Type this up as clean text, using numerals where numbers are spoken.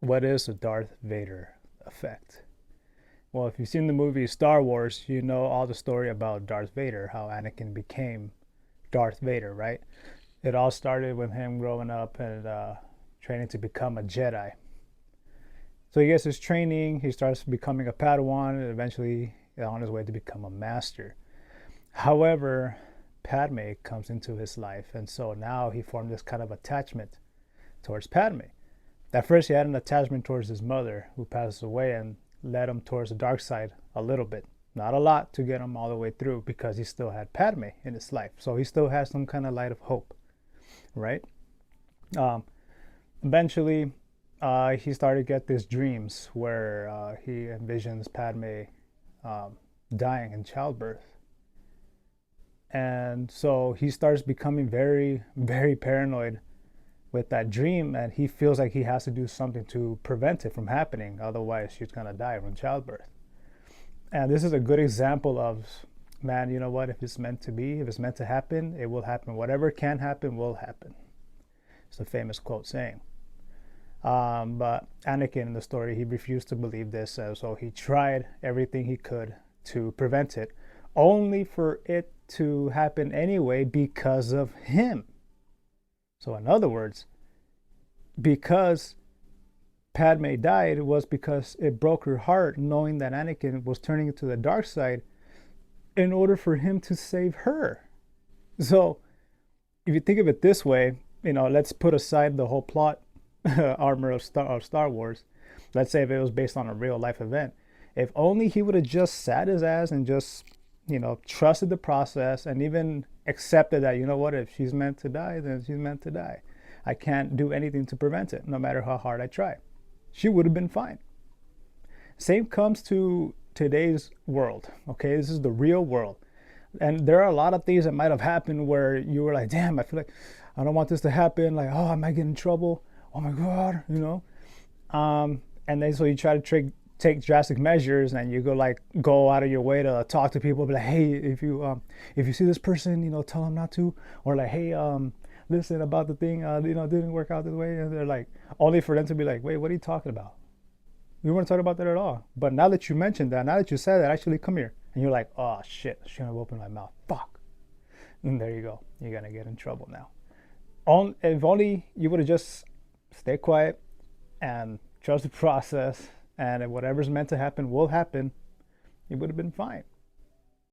What is the Darth Vader effect? Well, if you've seen the movie Star Wars, you know all the story about Darth Vader, how Anakin became Darth Vader, right? It all started with him growing up and training to become a Jedi. So he gets his training, he starts becoming a Padawan, and eventually on his way to become a master. However, Padme comes into his life, and so now he formed this kind of attachment towards Padme. At first, he had an attachment towards his mother, who passes away, and led him towards the dark side a little bit. Not a lot to get him all the way through because he still had Padme in his life. So he still has some kind of light of hope, right? Um, Eventually, he started to get these dreams where he envisions Padme um, dying in childbirth. And so he starts becoming very, very paranoid with that dream, and he feels like he has to do something to prevent it from happening. Otherwise, she's going to die from childbirth. And this is a good example of, man, you know what? If it's meant to be, if it's meant to happen, it will happen. Whatever can happen will happen. It's a famous quote saying. But Anakin in the story, he refused to believe this, so he tried everything he could to prevent it, only for it to happen anyway because of him. So in other words, because Padme died was because it broke her heart knowing that Anakin was turning to the dark side in order for him to save her. So if you think of it this way, let's put aside the whole plot armor of Star Wars. Let's say if it was based on a real life event. If only he would have just sat his ass and just, trusted the process and even accepted that, you know what, if she's meant to die, then she's meant to die. I can't do anything to prevent it, no matter how hard I try. She would have been fine. Same comes to today's world, okay? This is the real world. And there are a lot of things that might have happened where you were like, damn, I feel like I don't want this to happen. Like, oh, I might get in trouble. Oh my God, And then so you try to take drastic measures, and you go out of your way to talk to people, be like, hey, if you see this person, tell them not to, or like, hey, listen about the thing, didn't work out this way, and they're like, only for them to be like, wait, what are you talking about? We weren't talking about that at all. But now that you mentioned that, now that you said that, actually come here, and you're like, oh shit, I shouldn't have opened my mouth. Fuck. And there you go. You're gonna get in trouble now. If only you would have just stay quiet and trust the process, and if whatever's meant to happen will happen, it would have been fine.